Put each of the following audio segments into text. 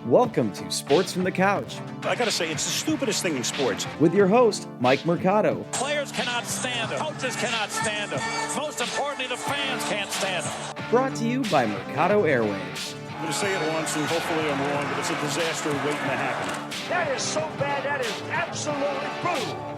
Welcome to Sports from the Couch. I gotta say, it's the stupidest thing in sports. With your host, Mike Mercado. Players cannot stand him. Coaches cannot stand him. Most importantly, the fans can't stand him. Brought to you by Mercado Airwaves. I'm gonna say it once, and hopefully I'm wrong, but it's a disaster waiting to happen. That is so bad, that is absolutely brutal.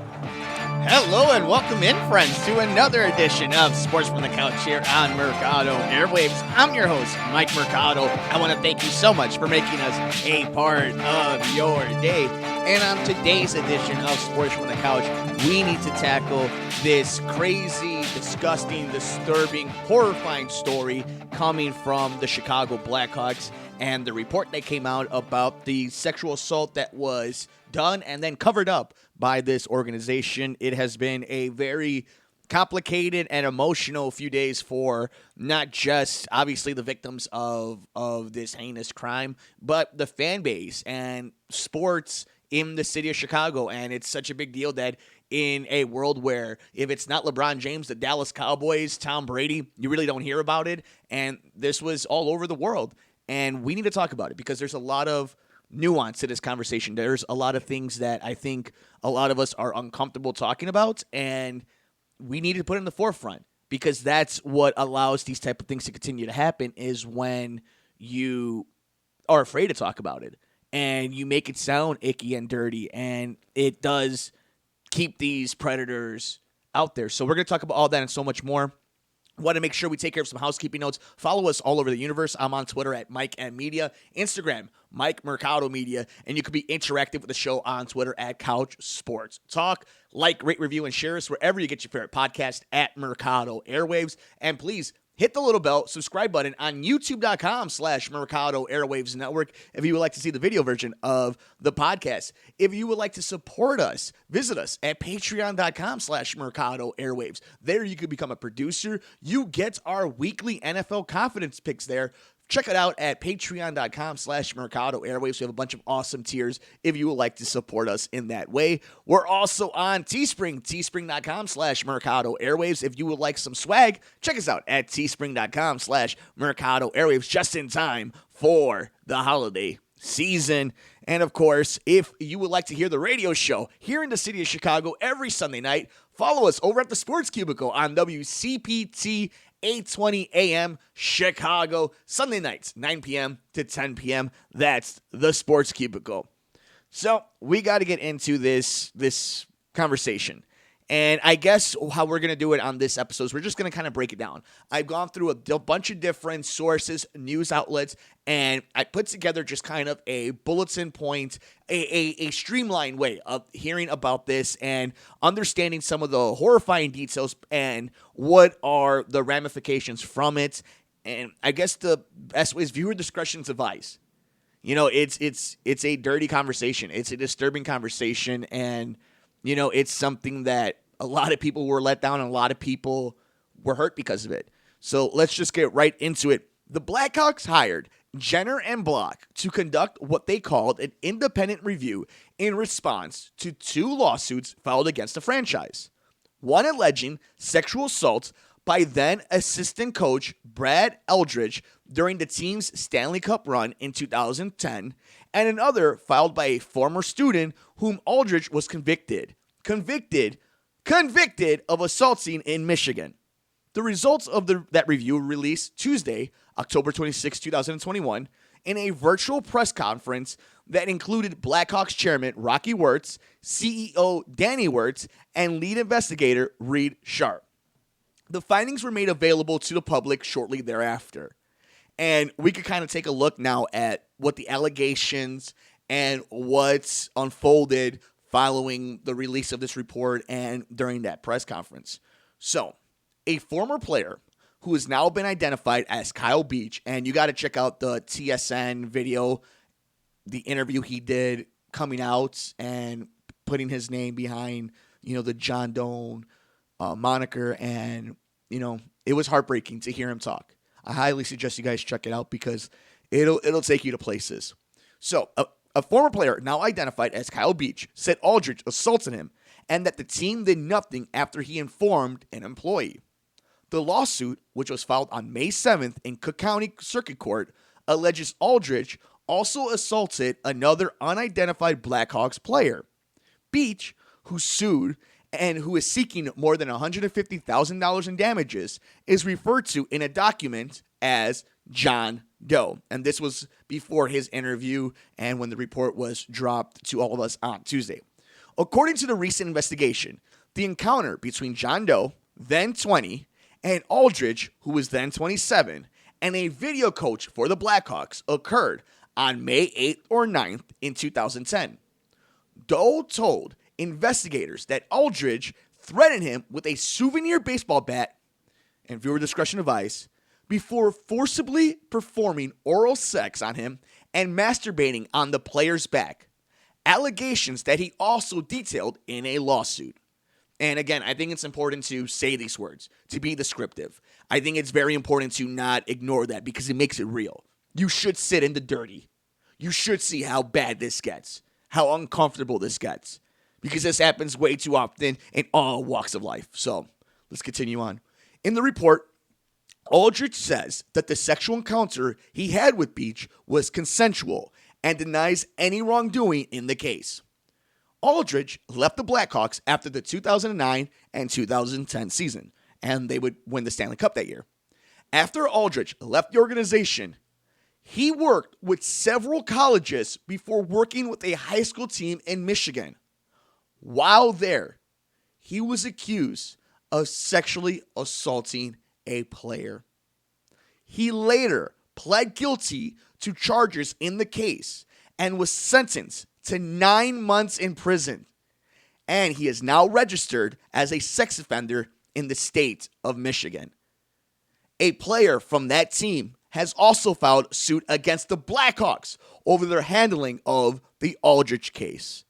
Hello and welcome in, friends, to another edition of Sports from the Couch here on Mercado Airwaves. I'm your host, Mike Mercado. I want to thank you so much for making us a part of your day. And on today's edition of Sports from the Couch, we need to tackle this crazy, disgusting, disturbing, horrifying story coming from the Chicago Blackhawks and the report that came out about the sexual assault that was done and then covered up by this organization. It has been a very complicated and emotional few days for not just obviously the victims of this heinous crime, but the fan base and sports in the city of Chicago. And it's such a big deal that in a world where if it's not LeBron James, the Dallas Cowboys, Tom Brady, you really don't hear about it. And this was all over the world. And we need to talk about it because there's a lot of nuance to this conversation. There's a lot of things that I think a lot of us are uncomfortable talking about, and we need to put in the forefront because that's what allows these type of things to continue to happen is when you are afraid to talk about it and you make it sound icky and dirty, and it does keep these predators out there. So we're going to talk about all that and so much more. Want to make sure we take care of some housekeeping notes. Follow us all over the universe. I'm on Twitter at Mike M Media, Instagram, Mike Mercado Media, and you can be interactive with the show on Twitter at Couch Sports Talk. Like, rate, review, and share us wherever you get your favorite podcast at Mercado Airwaves. And please hit the little bell, subscribe button on youtube.com/Mercado Airwaves Network if you would like to see the video version of the podcast. If you would like to support us, visit us at patreon.com/Mercado Airwaves. There you can become a producer. You get our weekly NFL confidence picks there. Check it out at patreon.com/Mercado Airwaves. We have a bunch of awesome tiers if you would like to support us in that way. We're also on Teespring, teespring.com/Mercado Airwaves. If you would like some swag, check us out at teespring.com/Mercado Airwaves just in time for the holiday season. And of course, if you would like to hear the radio show here in the city of Chicago every Sunday night, follow us over at the Sports Cubicle on WCPT 820 AM Chicago, Sunday nights, 9 p.m. to 10 p.m. That's the Sports Cubicle. So we got to get into this conversation. And I guess how we're going to do it on this episode is we're just going to kind of break it down. I've gone through a bunch of different sources, news outlets, and I put together just kind of a bulletin point, a streamlined way of hearing about this and understanding some of the horrifying details and what are the ramifications from it. And I guess the best way is viewer discretion is advised. You know, it's a dirty conversation. It's a disturbing conversation, and you know, it's something that a lot of people were let down and a lot of people were hurt because of it. So let's just get right into it. The Blackhawks hired Jenner and Block to conduct what they called an independent review in response to 2 lawsuits filed against the franchise. One alleging sexual assault by then assistant coach Brad Eldridge during the team's Stanley Cup run in 2010, and another filed by a former student whom Eldridge was convicted of assaulting in Michigan. The results of that review were released Tuesday, October 26, 2021, in a virtual press conference that included Blackhawks chairman Rocky Wirtz, CEO Danny Wirtz, and lead investigator Reed Sharp. The findings were made available to the public shortly thereafter. And we could kind of take a look now at what the allegations and what's unfolded following the release of this report and during that press conference. So, a former player who has now been identified as Kyle Beach, and you got to check out the TSN video, the interview he did coming out and putting his name behind, you know, the John Doe moniker, and, you know, it was heartbreaking to hear him talk. I highly suggest you guys check it out because it'll take you to places. So, a former player now identified as Kyle Beach said Aldridge assaulted him and that the team did nothing after he informed an employee. The lawsuit, which was filed on May 7th in Cook County Circuit Court, alleges Aldridge also assaulted another unidentified Blackhawks player. Beach, who sued and who is seeking more than $150,000 in damages, is referred to in a document as John Doe. And this was before his interview and when the report was dropped to all of us on Tuesday. According to the recent investigation, the encounter between John Doe, then 20, and Aldridge, who was then 27, and a video coach for the Blackhawks occurred on May 8th or 9th in 2010. Doe told investigators that Aldridge threatened him with a souvenir baseball bat, and viewer discretion advised, before forcibly performing oral sex on him and masturbating on the player's back. Allegations that he also detailed in a lawsuit. And again, I think it's important to say these words, to be descriptive. I think it's very important to not ignore that because it makes it real. You should sit in the dirty. You should see how bad this gets, how uncomfortable this gets, because this happens way too often in all walks of life. So let's continue on. In the report, Aldridge says that the sexual encounter he had with Beach was consensual and denies any wrongdoing in the case. Aldridge left the Blackhawks after the 2009 and 2010 season, and they would win the Stanley Cup that year. After Aldridge left the organization, he worked with several colleges before working with a high school team in Michigan. While there, he was accused of sexually assaulting a player. He later pled guilty to charges in the case and was sentenced to 9 months in prison. And he is now registered as a sex offender in the state of Michigan. A player from that team has also filed suit against the Blackhawks over their handling of the Aldridge case.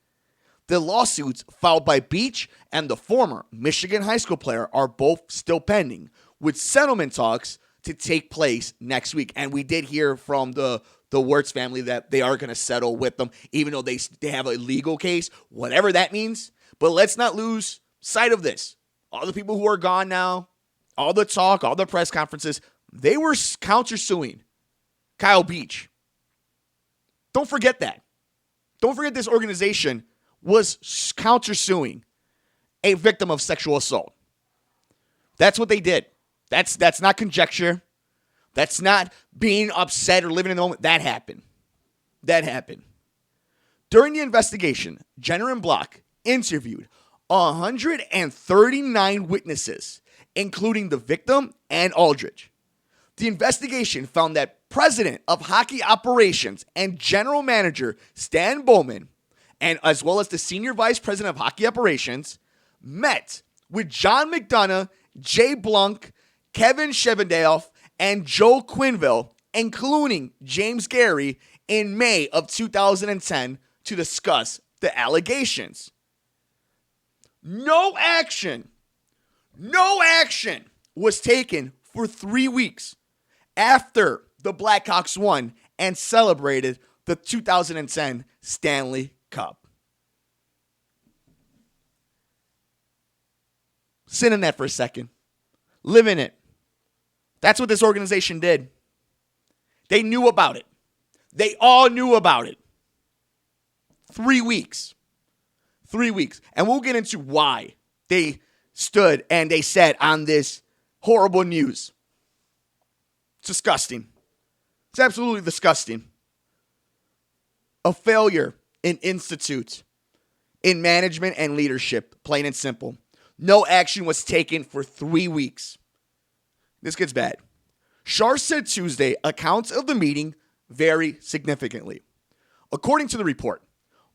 The lawsuits filed by Beach and the former Michigan high school player are both still pending, with settlement talks to take place next week. And we did hear from the Wirtz family that they are going to settle with them, even though they have a legal case, whatever that means. But let's not lose sight of this. All the people who are gone now, all the talk, all the press conferences, they were countersuing Kyle Beach. Don't forget that. Don't forget this organization was countersuing a victim of sexual assault. That's what they did. That's not conjecture. That's not being upset or living in the moment. That happened. That happened. During the investigation, Jenner and Block interviewed 139 witnesses, including the victim and Aldridge. The investigation found that President of Hockey Operations and General Manager Stan Bowman, and as well as the Senior Vice President of Hockey Operations, met with John McDonough, Jay Blunk, Kevin Shevendale, and Joe Quinville, including James Gary, in May of 2010 to discuss the allegations. No action was taken for 3 weeks after the Blackhawks won and celebrated the 2010 Stanley Cup. Sit in that for a second. Live in it. That's what this organization did. They knew about it. They all knew about it. 3 weeks. 3 weeks. And we'll get into why they stood and they said on this horrible news. It's disgusting. It's absolutely disgusting. A failure in institute, in management and leadership, plain and simple. No action was taken for 3 weeks. This gets bad. Shar said Tuesday accounts of the meeting vary significantly. According to the report,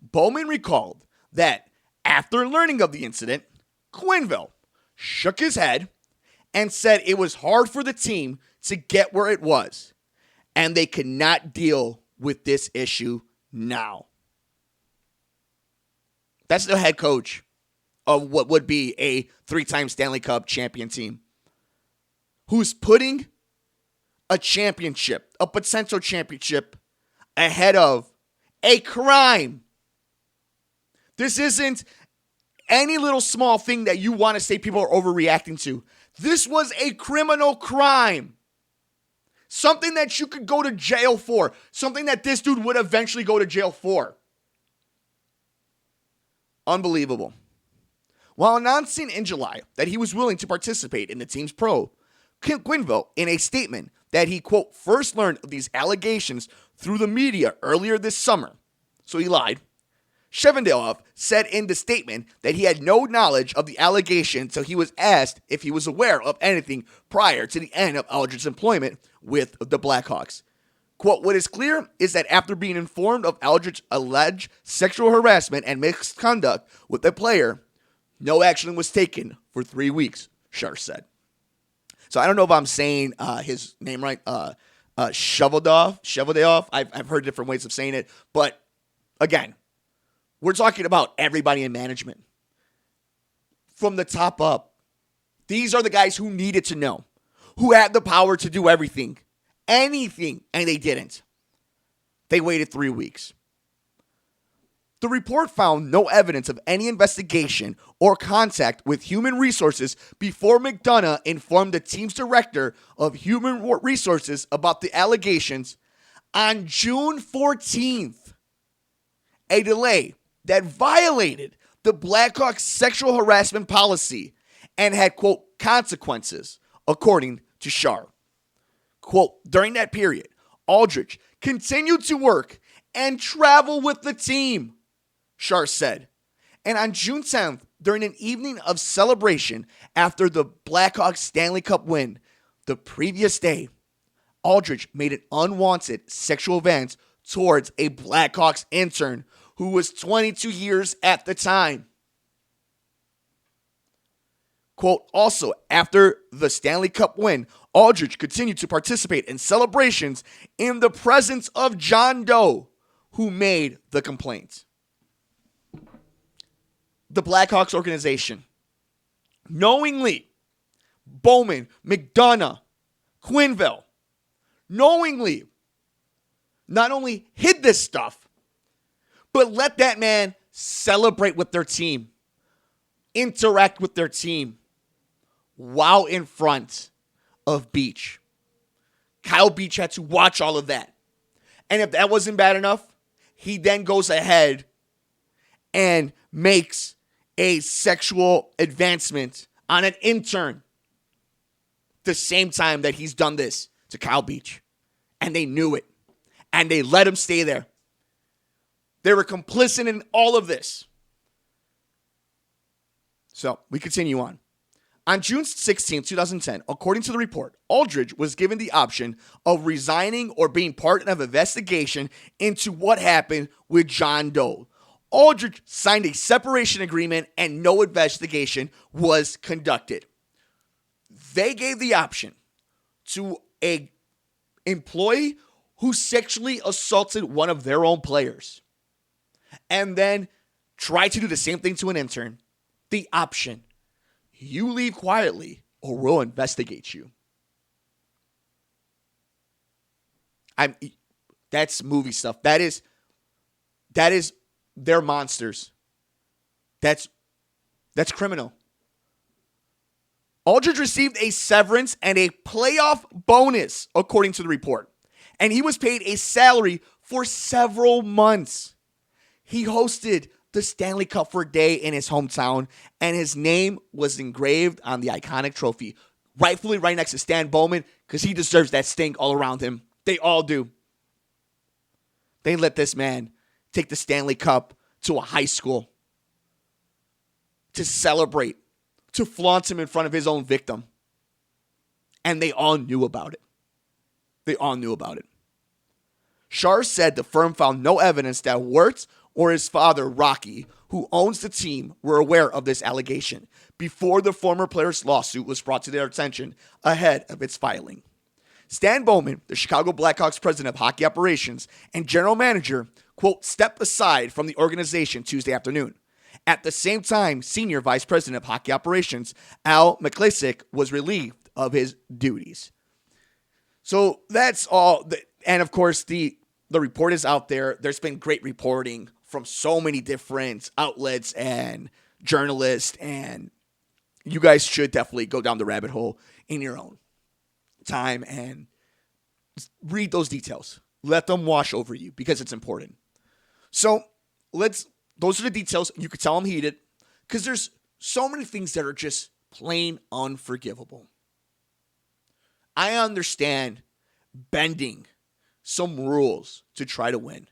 Bowman recalled that after learning of the incident, Quinville shook his head and said it was hard for the team to get where it was, and they could not deal with this issue now. That's the head coach of what would be a 3-time Stanley Cup champion team, who's putting a championship, a potential championship, ahead of a crime. This isn't any little small thing that you want to say people are overreacting to. This was a criminal crime. Something that you could go to jail for. Something that this dude would eventually go to jail for. Unbelievable. While announcing in July that he was willing to participate in the team's pro, Quenneville, in a statement that he, quote, first learned of these allegations through the media earlier this summer. So he lied. Shevendorf said in the statement that he had no knowledge of the allegation until he was asked if he was aware of anything prior to the end of Aldridge's employment with the Blackhawks. Quote, what is clear is that after being informed of Aldridge's alleged sexual harassment and misconduct with the player, no action was taken for 3 weeks, Shar said. So I don't know if I'm saying his name right, Sheveldorf. I've heard different ways of saying it, but again, we're talking about everybody in management. From the top up, these are the guys who needed to know, who had the power to do everything, anything, and they didn't. They waited 3 weeks. The report found no evidence of any investigation or contact with human resources before McDonough informed the team's director of human resources about the allegations on June 14th. A delay that violated the Blackhawks sexual harassment policy and had, quote, consequences, according to Shar. Quote, during that period, Aldridge continued to work and travel with the team, Shar said. And on June 10th, during an evening of celebration after the Blackhawks Stanley Cup win, the previous day, Aldridge made an unwanted sexual advance towards a Blackhawks intern who was 22 years at the time. Quote, also, after the Stanley Cup win, Aldridge continued to participate in celebrations in the presence of John Doe, who made the complaint. The Blackhawks organization, knowingly, Bowman, McDonough, Quenneville, knowingly, not only hid this stuff, but let that man celebrate with their team, interact with their team while in front of Beach. Kyle Beach had to watch all of that. And if that wasn't bad enough, he then goes ahead and makes a sexual advancement on an intern the same time that he's done this to Kyle Beach. And they knew it. And they let him stay there. They were complicit in all of this. So, we continue on. On June 16, 2010, according to the report, Aldridge was given the option of resigning or being part of an investigation into what happened with John Doe. Aldridge signed a separation agreement and no investigation was conducted. They gave the option to an employee who sexually assaulted one of their own players and then tried to do the same thing to an intern. The option. You leave quietly or we'll investigate you. That's movie stuff. That is they're monsters. That's criminal. Aldridge received a severance and a playoff bonus, according to the report. And he was paid a salary for several months. He hosted the Stanley Cup for a day in his hometown, and his name was engraved on the iconic trophy, rightfully right next to Stan Bowman, because he deserves that stink all around him. They all do. They let this man take the Stanley Cup to a high school to celebrate, to flaunt him in front of his own victim. And they all knew about it. They all knew about it. Shar said the firm found no evidence that Wirtz or his father, ROKU, who owns the team, were aware of this allegation before the former player's lawsuit was brought to their attention ahead of its filing. Stan Bowman, the Chicago Blackhawks president of hockey operations and general manager, quote, stepped aside from the organization Tuesday afternoon. At the same time, senior vice president of hockey operations, Al McLasick, was relieved of his duties. So that's all. And of course, the report is out there. There's been great reporting from so many different outlets and journalists, and you guys should definitely go down the rabbit hole in your own time and read those details. Let them wash over you because it's important. So those are the details. You could tell I'm heated because there's so many things that are just plain unforgivable. I understand bending some rules to try to win.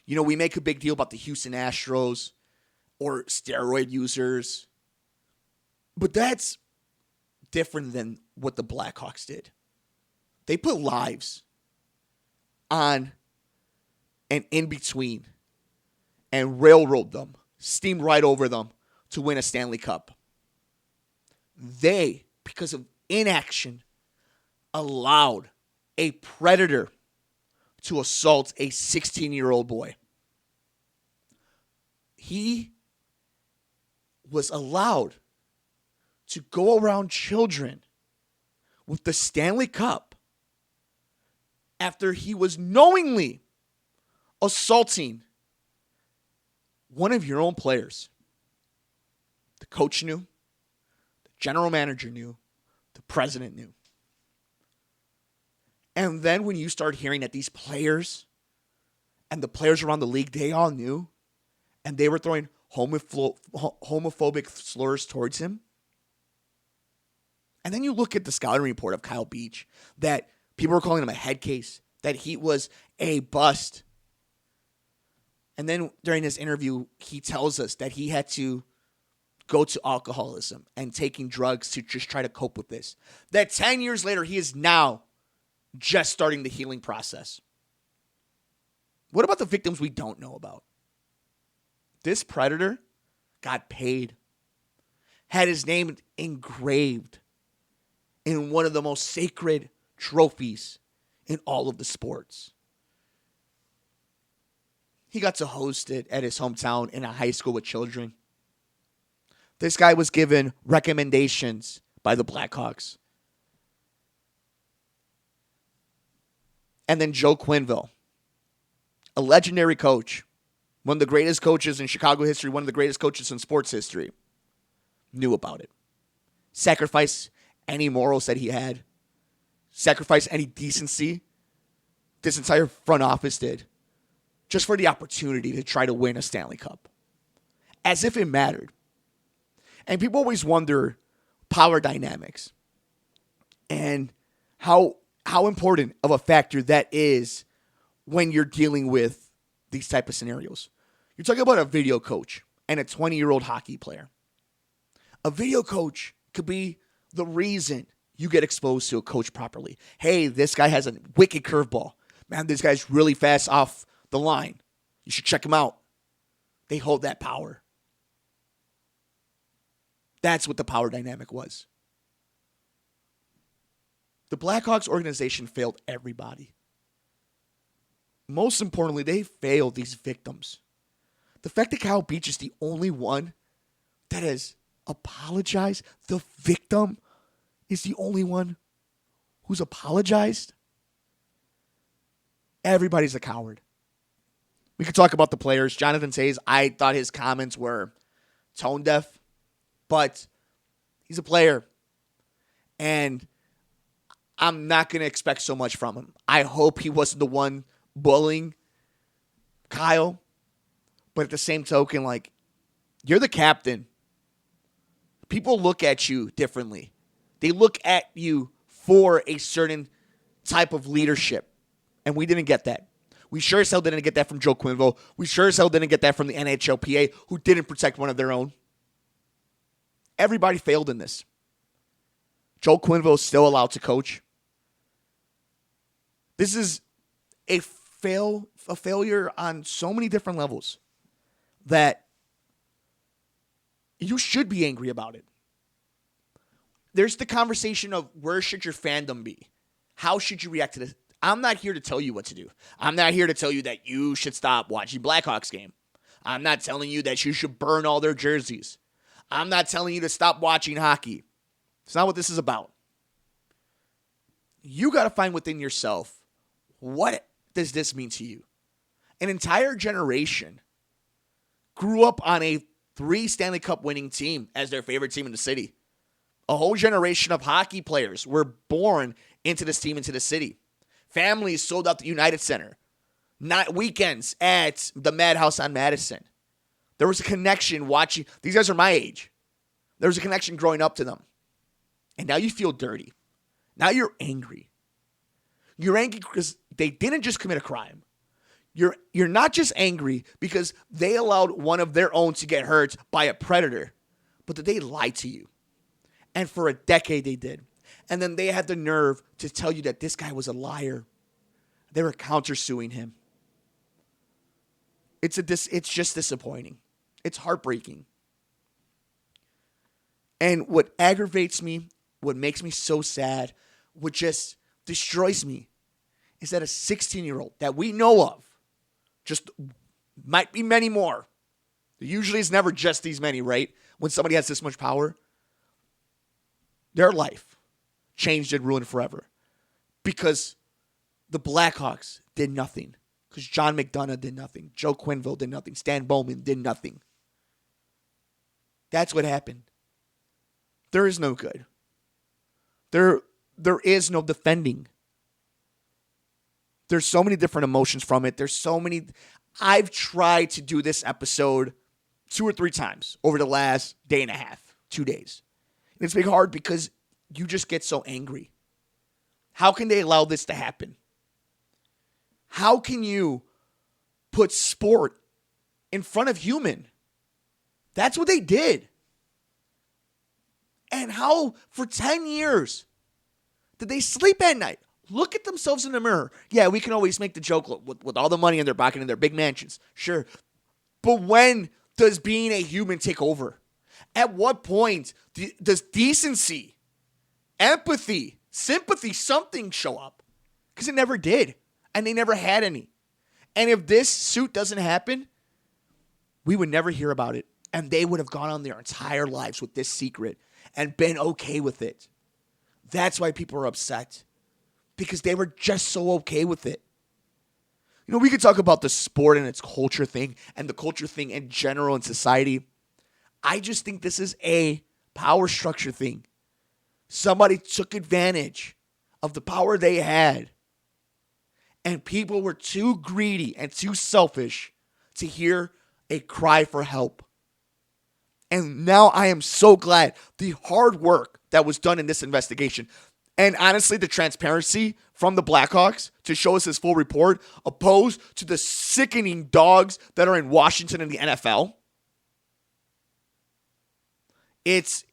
We make a big deal about the Houston Astros or steroid users, but that's different than what the Blackhawks did. They put lives on and in between and railroad them, steamed right over them to win a Stanley Cup. They, because of inaction, allowed a predator to assault a 16-year-old boy. He was allowed to go around children with the Stanley Cup after he was knowingly assaulting one of your own players. The coach knew, the general manager knew, the president knew. And then when you start hearing that these players and the players around the league, they all knew, and they were throwing homophobic slurs towards him. And then you look at the scouting report of Kyle Beach, that people were calling him a head case, that he was a bust. And then during this interview, he tells us that he had to go to alcoholism and taking drugs to just try to cope with this. That 10 years later, he is now just starting the healing process. What about the victims we don't know about? This predator got paid, had his name engraved in one of the most sacred trophies in all of the sports. He got to host it at his hometown in a high school with children. This guy was given recommendations by the Blackhawks. And then Joe Quenneville, a legendary coach, one of the greatest coaches in Chicago history, one of the greatest coaches in sports history, knew about it. Sacrificed any morals that he had. Sacrificed any decency this entire front office did just for the opportunity to try to win a Stanley Cup. As if it mattered. And people always wonder power dynamics and how important of a factor that is when you're dealing with these type of scenarios. You're talking about a video coach and a 20-year-old hockey player. A video coach could be the reason you get exposed to a coach properly. Hey, this guy has a wicked curveball. Man, this guy's really fast off the line. You should check him out. They hold that power. That's what the power dynamic was. The Blackhawks organization failed everybody. Most importantly, they failed these victims. The fact that Kyle Beach is the only one that has apologized, the victim is the only one who's apologized. Everybody's a coward. We could talk about the players. Jonathan Toews, I thought his comments were tone deaf, but he's a player. And I'm not going to expect so much from him. I hope he wasn't the one bullying Kyle. But at the same token, you're the captain. People look at you differently. They look at you for a certain type of leadership. And we didn't get that. We sure as hell didn't get that from Joe Quenneville. We sure as hell didn't get that from the NHLPA, who didn't protect one of their own. Everybody failed in this. Joe Quenneville is still allowed to coach. This is a failure on so many different levels that you should be angry about it. There's the conversation of where should your fandom be? How should you react to this? I'm not here to tell you what to do. I'm not here to tell you that you should stop watching Blackhawks game. I'm not telling you that you should burn all their jerseys. I'm not telling you to stop watching hockey. It's not what this is about. You got to find within yourself, what does this mean to you? An entire generation grew up on a 3 Stanley Cup winning team as their favorite team in the city. A whole generation of hockey players were born into this team, into the city. Families sold out the United Center. Not weekends at the Madhouse on Madison. There was a connection watching. These guys are my age. There was a connection growing up to them. And now you feel dirty. Now you're angry. You're angry because they didn't just commit a crime. You're not just angry because they allowed one of their own to get hurt by a predator, but that they lied to you. And for a decade they did. And then they had the nerve to tell you that this guy was a liar. They were countersuing him. It's just disappointing. It's heartbreaking. And what aggravates me, what makes me so sad, what just destroys me, is that a 16-year-old that we know of, just might be many more. Usually it's never just these many, right? When somebody has this much power, their life changed and ruined forever. Because the Blackhawks did nothing. Because John McDonough did nothing. Joe Quenneville did nothing. Stan Bowman did nothing. That's what happened. There is no good. There is no defending. There's so many different emotions from it. There's so many. I've tried to do this episode 2 or 3 times over the last day and a half, 2 days. And it's been hard because you just get so angry. How can they allow this to happen? How can you put sport in front of human? That's what they did. And how, for 10 years, did they sleep at night? Look at themselves in the mirror. Yeah, we can always make the joke with all the money in their pocket and their big mansions. Sure. But when does being a human take over? At what point does decency, empathy, sympathy, something show up? Because it never did. And they never had any. And if this suit doesn't happen, we would never hear about it. And they would have gone on their entire lives with this secret and been okay with it. That's why people are upset. Because they were just so okay with it. You know, we could talk about the sport and its culture thing and the culture thing in general in society. I just think this is a power structure thing. Somebody took advantage of the power they had. And people were too greedy and too selfish to hear a cry for help. And now I am so glad the hard work that was done in this investigation, and honestly the transparency from the Blackhawks to show us this full report, opposed to the sickening dogs that are in Washington and the NFL. It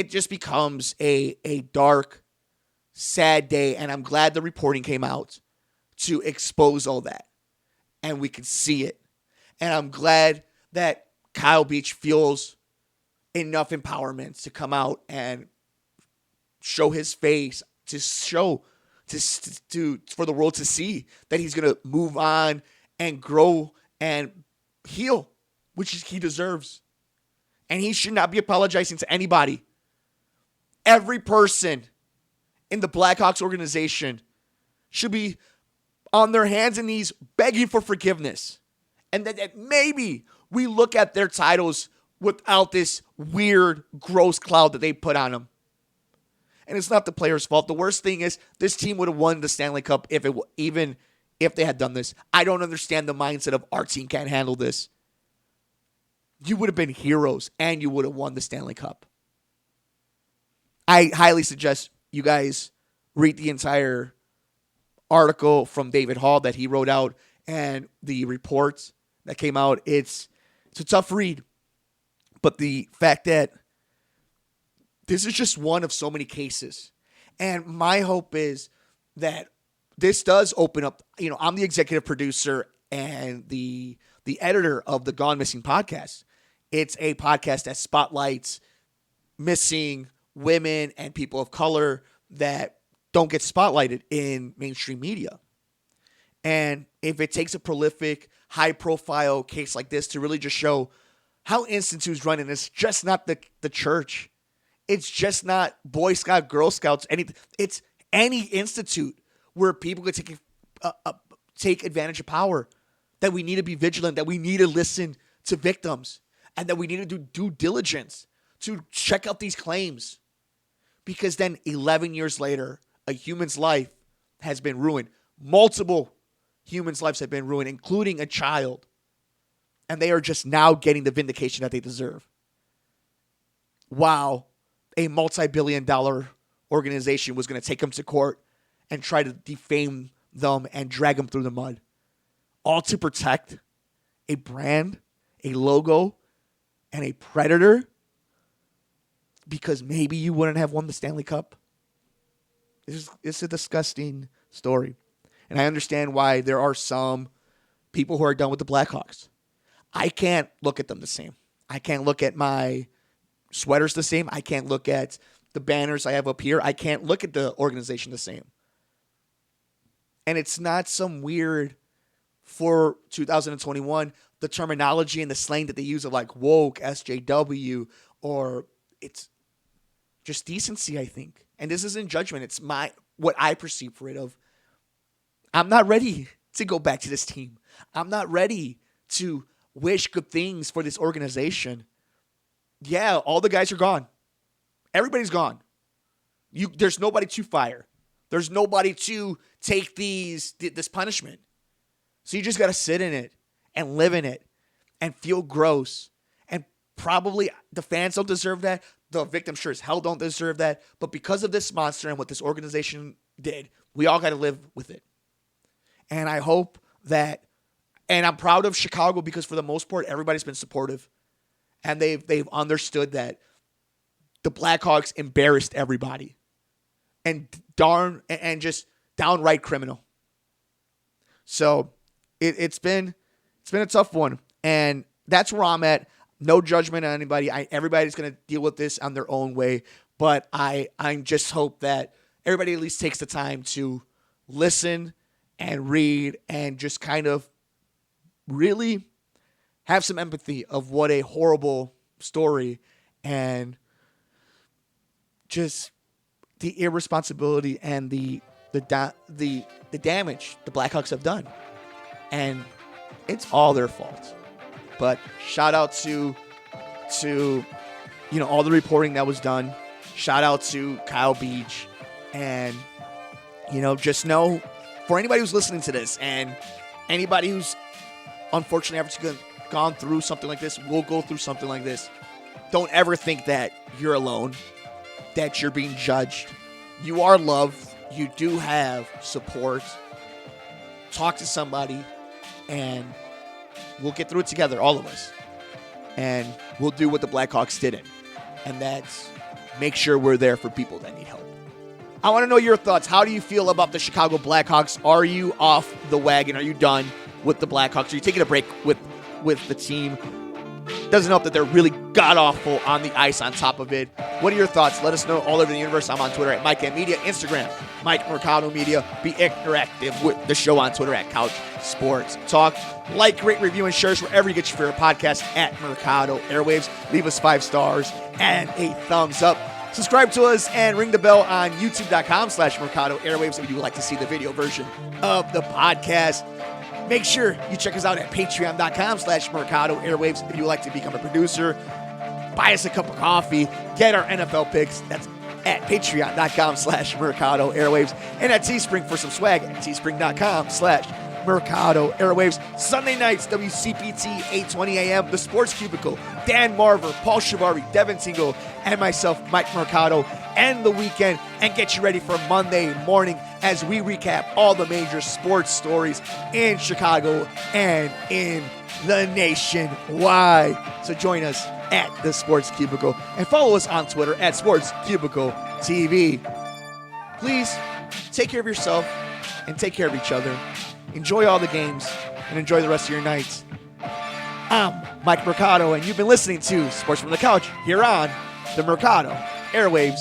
just becomes a dark, sad day, and I'm glad the reporting came out to expose all that, and we could see it. And I'm glad that Kyle Beach feels enough empowerment to come out and show his face, to show for the world to see that he's going to move on and grow and heal, which he deserves. And he should not be apologizing to anybody. Every person in the Blackhawks organization should be on their hands and knees begging for forgiveness. And that maybe we look at their titles without this weird, gross cloud that they put on them. And it's not the players' fault. The worst thing is this team would have won the Stanley Cup even if they had done this. I don't understand the mindset of our team can't handle this. You would have been heroes and you would have won the Stanley Cup. I highly suggest you guys read the entire article from David Hall that he wrote out and the reports that came out. It's a tough read. But the fact that this is just one of so many cases. And my hope is that this does open up. You know, I'm the executive producer and the editor of the Gone Missing podcast. It's a podcast that spotlights missing women and people of color that don't get spotlighted in mainstream media. And if it takes a prolific, high-profile case like this to really just show how Institute's running, it's just not the church. It's just not Boy Scout, Girl Scouts, anything. It's any institute where people could take advantage of power, that we need to be vigilant, that we need to listen to victims, and that we need to do due diligence to check out these claims. Because then 11 years later, a human's life has been ruined. Multiple humans' lives have been ruined, including a child. And they are just now getting the vindication that they deserve. Wow. A multi-billion-dollar organization was going to take them to court and try to defame them and drag them through the mud. All to protect a brand, a logo, and a predator because maybe you wouldn't have won the Stanley Cup. It's a disgusting story. And I understand why there are some people who are done with the Blackhawks. I can't look at them the same. I can't look at my sweaters the same. I can't look at the banners I have up here. I can't look at the organization the same. And it's not some weird, for 2021, the terminology and the slang that they use of like woke, SJW, or it's just decency, I think. And this isn't judgment. It's what I perceive for it of, I'm not ready to go back to this team. I'm not ready to wish good things for this organization. Yeah, all the guys are gone. Everybody's gone. There's nobody to fire. There's nobody to take this punishment. So you just got to sit in it and live in it and feel gross. And probably the fans don't deserve that. The victims sure as hell don't deserve that. But because of this monster and what this organization did, we all got to live with it. And I hope that, and I'm proud of Chicago because for the most part, everybody's been supportive. And they've understood that the Blackhawks embarrassed everybody. And just downright criminal. So it's been a tough one. And that's where I'm at. No judgment on anybody. Everybody's going to deal with this on their own way. But I just hope that everybody at least takes the time to listen and read and just kind of really have some empathy of what a horrible story and just the irresponsibility and the damage the Blackhawks have done. And it's all their fault. But shout out to all the reporting that was done. Shout out to Kyle Beach. And, just know, for anybody who's listening to this and anybody who's unfortunately ever gone through something like this, will go through something like this, don't ever think that you're alone, that you're being judged. You are loved. You do have support. Talk to somebody, and we'll get through it together, all of us. And we'll do what the Blackhawks didn't, and that's make sure we're there for people that need help. I want to know your thoughts. How do you feel about the Chicago Blackhawks? Are you off the wagon? Are you done with the Blackhawks? Are you taking a break with the team? Doesn't help that they're really god-awful on the ice on top of it. What are your thoughts? Let us know all over the universe. I'm on Twitter at Mike M Media, Instagram, Mike Mercado Media. Be interactive with the show on Twitter at Couch Sports Talk. Like, rate, review, and share us wherever you get your favorite podcast at Mercado Airwaves. Leave us 5 stars and a thumbs up. Subscribe to us and ring the bell on youtube.com/Mercado Airwaves if you would like to see the video version of the podcast. Make sure you check us out at patreon.com/Mercado Airwaves if you would like to become a producer. Buy us a cup of coffee. Get our NFL picks. That's at patreon.com/Mercado Airwaves. And at Teespring for some swag at teespring.com/Mercado Airwaves. Sunday nights, WCPT 8:20 a.m. The Sports Cubicle. Dan Marver, Paul Shivari, Devin Tingle, and myself, Mike Mercado. End the weekend and get you ready for Monday morning as we recap all the major sports stories in Chicago and in the nationwide. So join us at the Sports Cubicle and follow us on Twitter at Sports Cubicle TV. Please take care of yourself and take care of each other. Enjoy all the games and enjoy the rest of your nights. I'm Mike Mercado, and you've been listening to Sports from the Couch here on the Mercado Airwaves